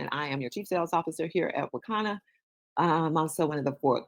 and I am your Chief Sales Officer here at Wakana. I'm also one of the four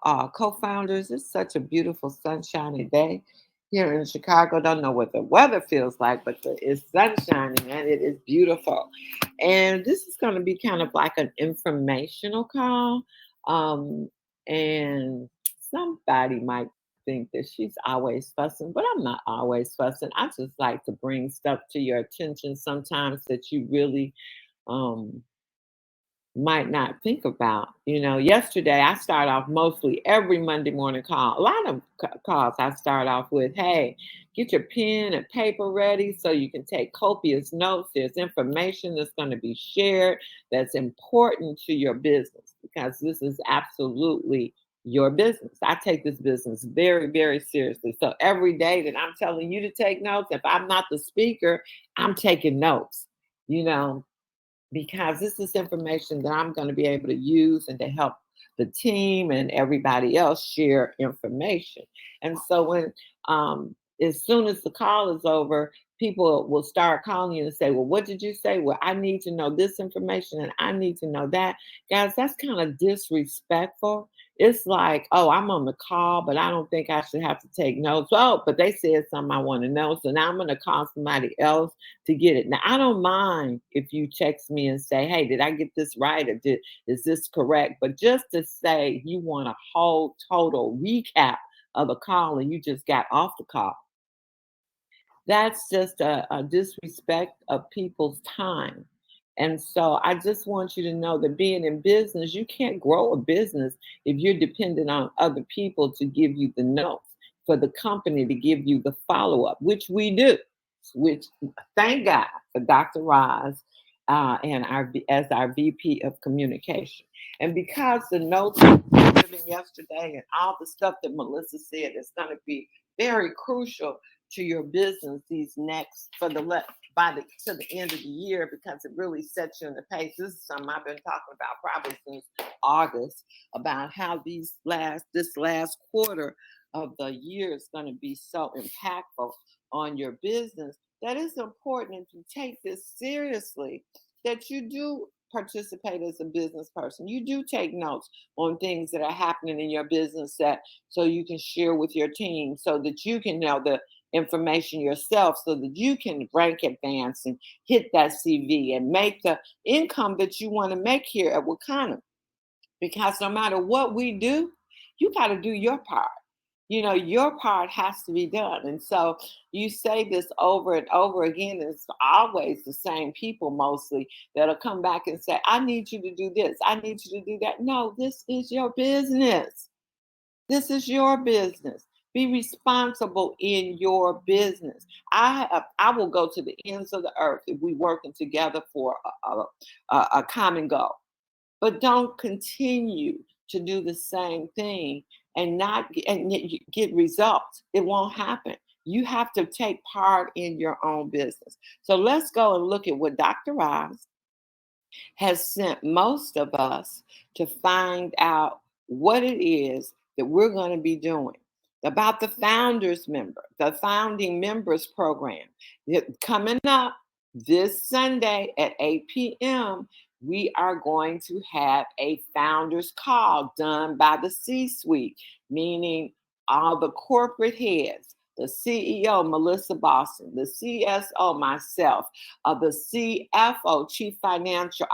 co-founders. It's such a beautiful, sunshiny day here in Chicago. Don't know what the weather feels like, but it's sun shining and it is beautiful. And this is going to be kind of like an informational call. Um, and somebody might think that she's always fussing, but I'm not always fussing. I just like to bring stuff to your attention sometimes that you really um might not think about. Yesterday I start off mostly every Monday morning call. A lot of calls I start off with, hey, get your pen and paper ready so you can take copious notes. There's information that's going to be shared that's important to your business because this is absolutely your business. I take this business very, very seriously. So every day that I'm telling you to take notes, if I'm not the speaker, I'm taking notes. You know, because this is information that I'm going to be able to use and to help the team and everybody else share information. And so as soon as the call is over, people will start calling you and say, well, what did you say? Well, I need to know this information and I need to know that. Guys, that's kind of disrespectful. It's like, oh, I'm on the call, but I don't think I should have to take notes. Oh, but they said something I want to know. So now I'm going to call somebody else to get it. Now, I don't mind if you text me and say, hey, did I get this right? Or is this correct? But just to say you want a whole total recap of a call and you just got off the call, that's just a disrespect of people's time. And so I just want you to know that being in business, you can't grow a business if you're dependent on other people to give you the notes, for the company to give you the follow up, which we do, which thank God for Dr. Roz and as our VP of communication. And because the notes I was given yesterday and all the stuff that Melissa said is going to be very crucial to your business these next for the left by the to the end of the year, because it really sets you in the pace. This is something I've been talking about probably since August, about how this last quarter of the year is going to be so impactful on your business, that it's important to take this seriously, that you do participate as a business person. You do take notes on things that are happening in your business, that so you can share with your team, so that you can know the information yourself, so that you can rank advance and hit that CV and make the income that you want to make here at Wakana. Because no matter what we do, you got to do your part. Your part has to be done. And so you say this over and over again, and it's always the same people mostly that'll come back and say, I need you to do this. I need you to do that. No, this is your business. This is your business. Be responsible in your business. I will go to the ends of the earth if we working together for a common goal. But don't continue to do the same thing and not and yet you get results. It won't happen. You have to take part in your own business. So let's go and look at what Dr. Ross has sent most of us to find out what it is that we're going to be doing about the founding members program. Coming up this Sunday at 8 p.m., we are going to have a founders call done by the C-suite, meaning all the corporate heads, the CEO, Melissa Boston, the CSO, myself, the CFO, Chief Financial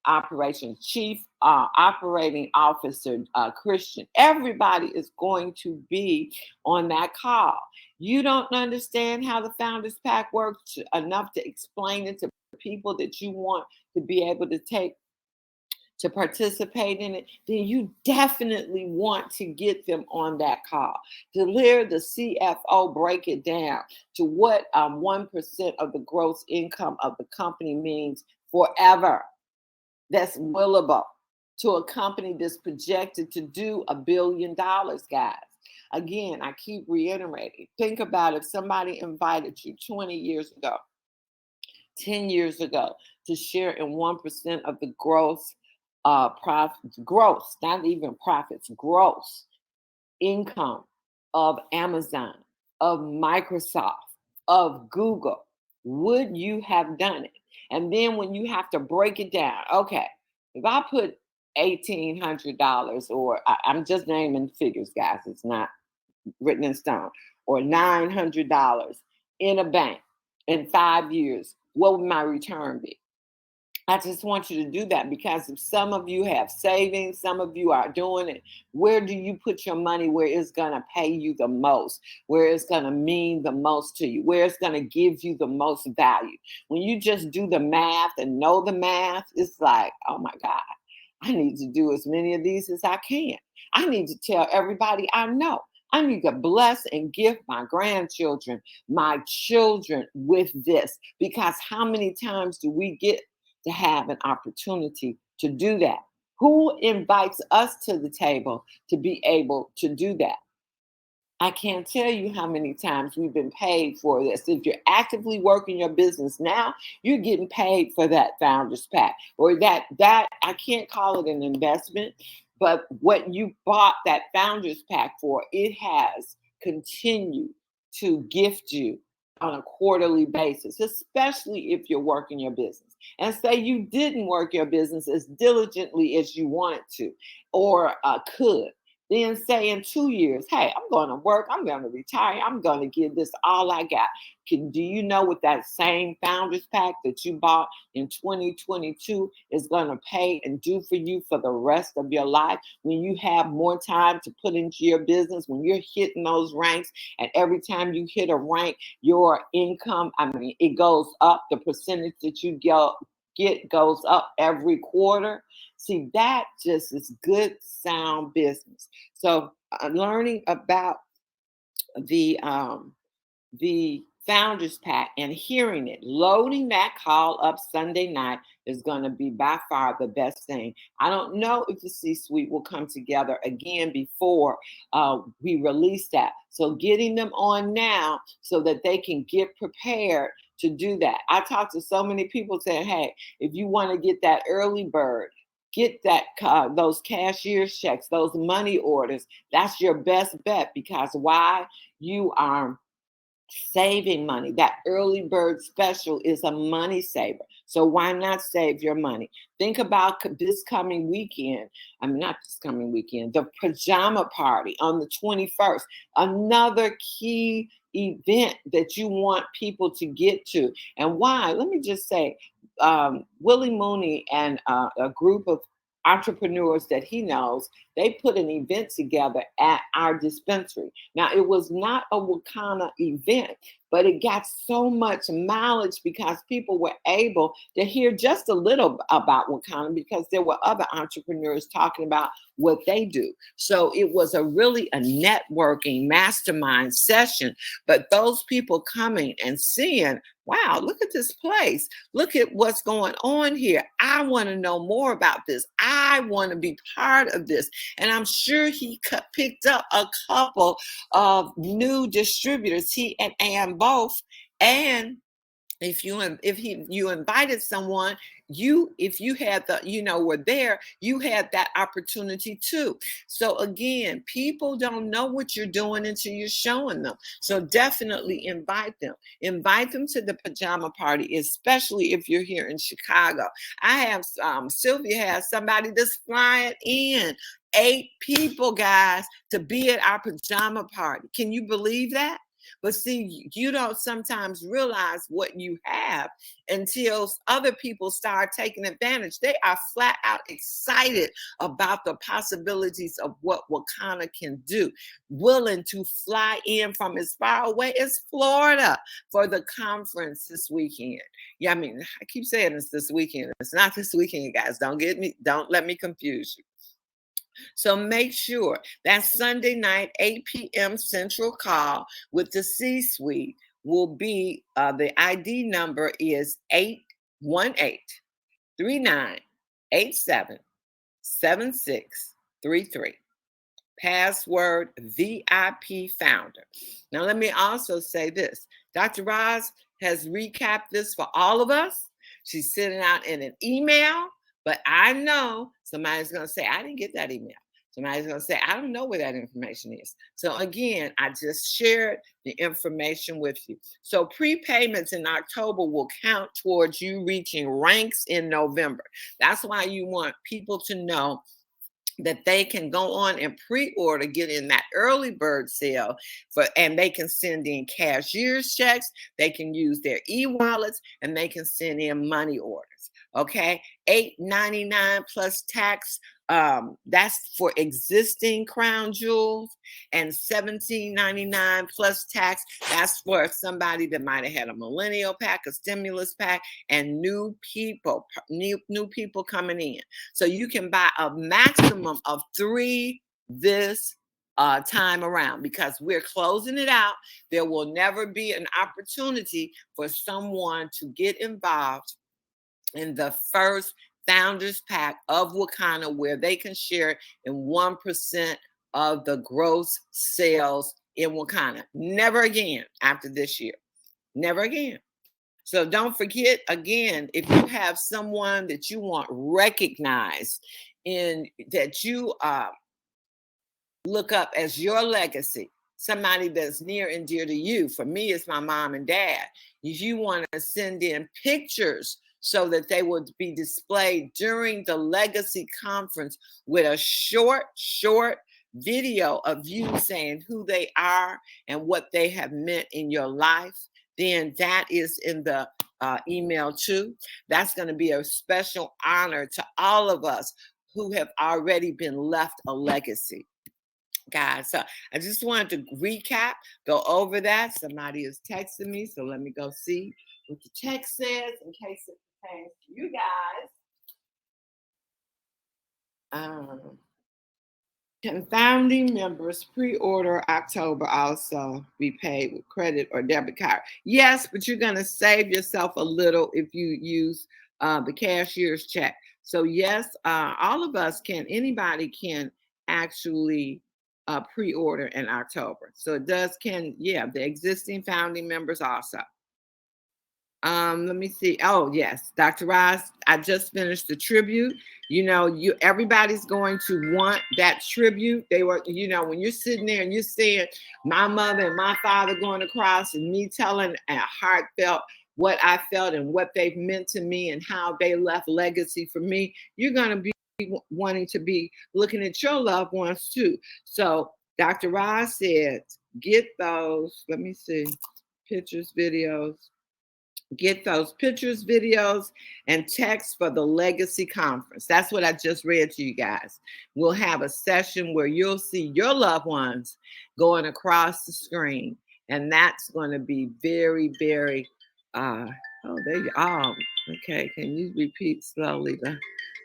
Operations, Chief Operating Officer, Christian. Everybody is going to be on that call. You don't understand how the Founders Pack works enough to explain it to people that you want to be able to participate in it, then you definitely want to get them on that call. To hear the CFO break it down to what 1% of the gross income of the company means forever. That's willable to a company that's projected to do $1 billion, guys. Again, I keep reiterating. Think about if somebody invited you 20 years ago, 10 years ago, to share in 1% of the gross profits, gross, not even profits, gross income of Amazon, of Microsoft, of Google. Would you have done it? And then when you have to break it down, okay, if I put $1,800, or I'm just naming figures, guys, it's not written in stone, or $900 in a bank in 5 years, what would my return be? I just want you to do that, because if some of you have savings, some of you are doing it. Where do you put your money where it's going to pay you the most, where it's going to mean the most to you, where it's going to give you the most value? When you just do the math and know the math, it's like, oh my God, I need to do as many of these as I can. I need to tell everybody I know. I need to bless and gift my grandchildren, my children with this, because how many times do we get to have an opportunity to do that? Who invites us to the table to be able to do that? I can't tell you how many times we've been paid for this. If you're actively working your business now, you're getting paid for that founders pack, or that I can't call it an investment, but what you bought that founders pack for, it has continued to gift you on a quarterly basis, especially if you're working your business. And say you didn't work your business as diligently as you wanted to, or could. Then say in 2 years, hey, I'm going to work, I'm going to retire, I'm going to give this all I got. Do you know what that same founders pack that you bought in 2022 is going to pay and do for you for the rest of your life, when you have more time to put into your business, when you're hitting those ranks, and every time you hit a rank, your income, it goes up, the percentage that you get goes up every quarter. See, that just is good, sound business. So, learning about the founders pack and hearing it, loading that call up Sunday night is going to be by far the best thing. I don't know if the C-suite will come together again before we release that. So getting them on now so that they can get prepared to do that. I talked to so many people saying, hey, if you want to get that early bird, get that those cashier's checks, those money orders. That's your best bet, because why? You are saving money. That early bird special is a money saver. So why not save your money? Think about this coming weekend. Not this coming weekend, the pajama party on the 21st. Another key event that you want people to get to. And why? Let me just say, Willie Mooney and a group of entrepreneurs that he knows, they put an event together at our dispensary. Now, it was not a Wakana event, but it got so much mileage because people were able to hear just a little about Wakana, because there were other entrepreneurs talking about what they do. So it was really a networking mastermind session. But those people coming and seeing, wow, look at this place. Look at what's going on here. I want to know more about this. I want to be part of this. And I'm sure he picked up a couple of new distributors, he and Ann both. And if you invited someone, if you had were there, you had that opportunity too. So again, people don't know what you're doing until you're showing them. So definitely invite them to the pajama party, especially if you're here in Chicago. I have Sylvia has somebody that's flying in, 8 people, guys, to be at our pajama party. Can you believe that? But see, you don't sometimes realize what you have until other people start taking advantage. They are flat out excited about the possibilities of what Wakana can do, willing to fly in from as far away as Florida for the conference this weekend. Yeah, I keep saying it's this weekend. It's not this weekend, guys. Don't let me confuse you. So make sure that Sunday night, 8 p.m. Central call with the C-suite will be, the ID number is 818-3987-7633. Password VIP founder. Now, let me also say this. Dr. Roz has recapped this for all of us. She's sending out in an email. But I know somebody's going to say, I didn't get that email. Somebody's going to say, I don't know where that information is. So again, I just shared the information with you. So prepayments in October will count towards you reaching ranks in November. That's why you want people to know that they can go on and pre-order, get in that early bird sale and they can send in cashier's checks, they can use their e-wallets, and they can send in money orders. Okay, $8.99 plus tax. That's for existing crown jewels, and $17.99 plus tax. That's for somebody that might have had a millennial pack, a stimulus pack, and new people coming in. So you can buy a maximum of 3 this time around, because we're closing it out. There will never be an opportunity for someone to get involved in the first Founders Pack of Wakana, where they can share in 1% of the gross sales in Wakana. Never again after this year. Never again. So don't forget, again, if you have someone that you want recognized in, that you look up as your legacy, somebody that's near and dear to you. For me, it's my mom and dad. If you want to send in pictures so that they would be displayed during the legacy conference with a short video of you saying who they are and what they have meant in your life, then that is in the email too. That's going to be a special honor to all of us who have already been left a legacy, guys. So I just wanted to recap, go over that. Somebody is texting me, so let me go see what the text says in case it pertains to you guys. Can founding members pre-order October also be paid with credit or debit card? Yes, but you're going to save yourself a little if you use the cashier's check. So yes, all of us can, anybody can actually pre-order in October. So it does, the existing founding members also. Let me see. Oh, yes, Dr. Ross, I just finished the tribute. You know, everybody's going to want that tribute. They were, when you're sitting there and you're seeing my mother and my father going across, and me telling a heartfelt what I felt and what they've meant to me and how they left legacy for me, you're going to be wanting to be looking at your loved ones too. So Dr. Ross said, get those, let me see, pictures, videos. Get those pictures, videos, and text for the Legacy Conference. That's what I just read to you guys. We'll have a session where you'll see your loved ones going across the screen. And that's going to be very, very, okay. Can you repeat slowly the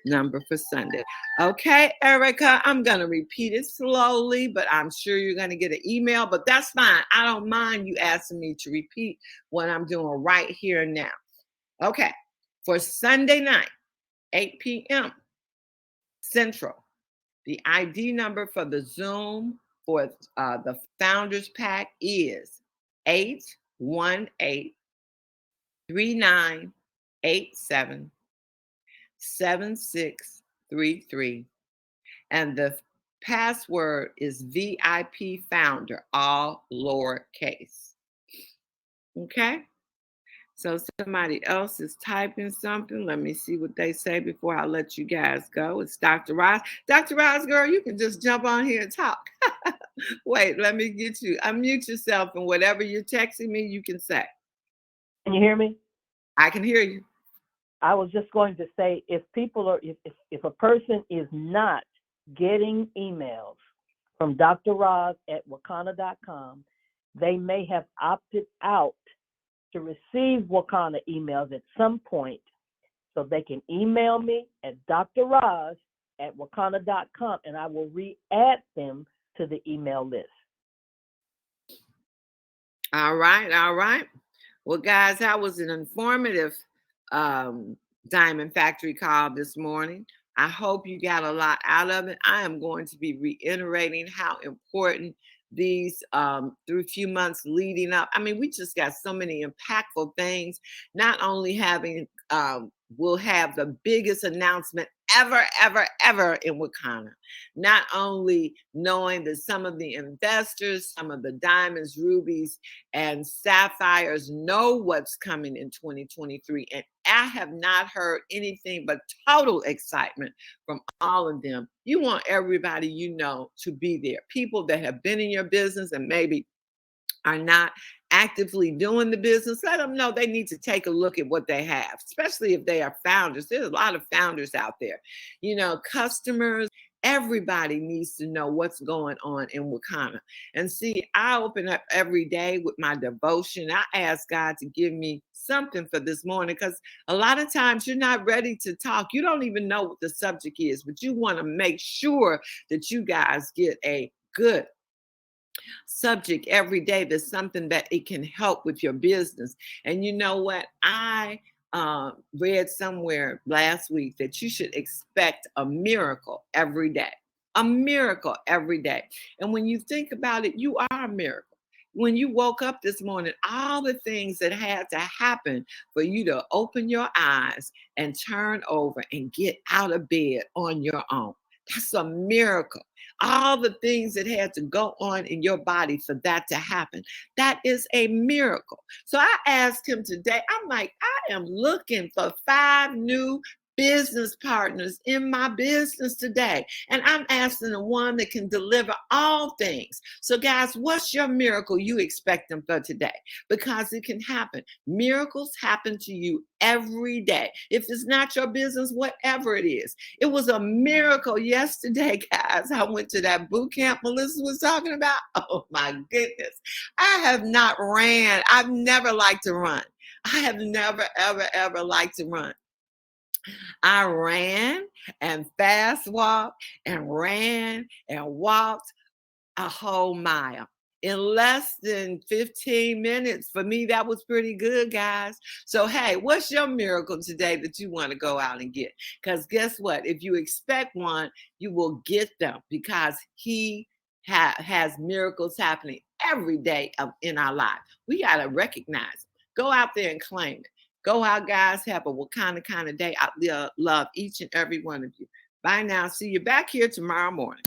number for Sunday? Okay, Erica, I'm going to repeat it slowly, but I'm sure you're going to get an email, but that's fine. I don't mind you asking me to repeat what I'm doing right here and now. Okay, for Sunday night, 8 p.m. Central, the ID number for the Zoom for the Founders Pack is 818-3987-7633. And the password is VIP Founder, all lowercase. Okay? So somebody else is typing something. Let me see what they say before I let you guys go. It's Dr. Ross. Dr. Ross, girl, you can just jump on here and talk. Wait, let me get you. Unmute yourself, and whatever you're texting me, you can say. Can you hear me? I can hear you. I was just going to say, if a person is not getting emails from Dr. Roz at Wakana.com, they may have opted out to receive Wakana emails at some point. So they can email me at Dr. Roz at Wakana.com, and I will re-add them to the email list. All right. Well, guys, that was an informative Diamond Factory call this morning. I hope you got a lot out of it. I am going to be reiterating how important these through a few months leading up. I mean, we just got so many impactful things. Not only having, we'll have the biggest announcement ever, ever, ever in Wakanda. Not only knowing that some of the investors, some of the diamonds, rubies, and sapphires know what's coming in 2023. And I have not heard anything but total excitement from all of them. You want everybody you know to be there. People that have been in your business and maybe are not actively doing the business, let them know they need to take a look at what they have, especially if they are founders. There's a lot of founders out there, customers. Everybody needs to know what's going on in Wakanda. And see, I open up every day with my devotion. I ask God to give me something for this morning because a lot of times you're not ready to talk. You don't even know what the subject is, but you want to make sure that you guys get a good subject every day. That's something that it can help with your business. And you know what? I read somewhere last week that you should expect a miracle every day. A miracle every day. And when you think about it, you are a miracle. When you woke up this morning, all the things that had to happen for you to open your eyes and turn over and get out of bed on your own. That's a miracle. All the things that had to go on in your body for that to happen. That is a miracle. So I asked him today, I'm like, I am looking for 5 new business partners in my business today. And I'm asking the one that can deliver all things. So guys, what's your miracle you expect them for today? Because it can happen. Miracles happen to you every day. If it's not your business, whatever it is. It was a miracle yesterday, guys. I went to that boot camp Melissa was talking about. Oh my goodness. I have not ran. I've never liked to run. I have never, ever, ever liked to run. I ran and fast walked and ran and walked a whole mile in less than 15 minutes. For me, that was pretty good, guys. So, hey, what's your miracle today that you want to go out and get? Because guess what? If you expect one, you will get them because he has miracles happening every day in our life. We got to recognize it. Go out there and claim it. Go out, guys. Have a Wakanda kind of day. I love each and every one of you. Bye now. See you back here tomorrow morning.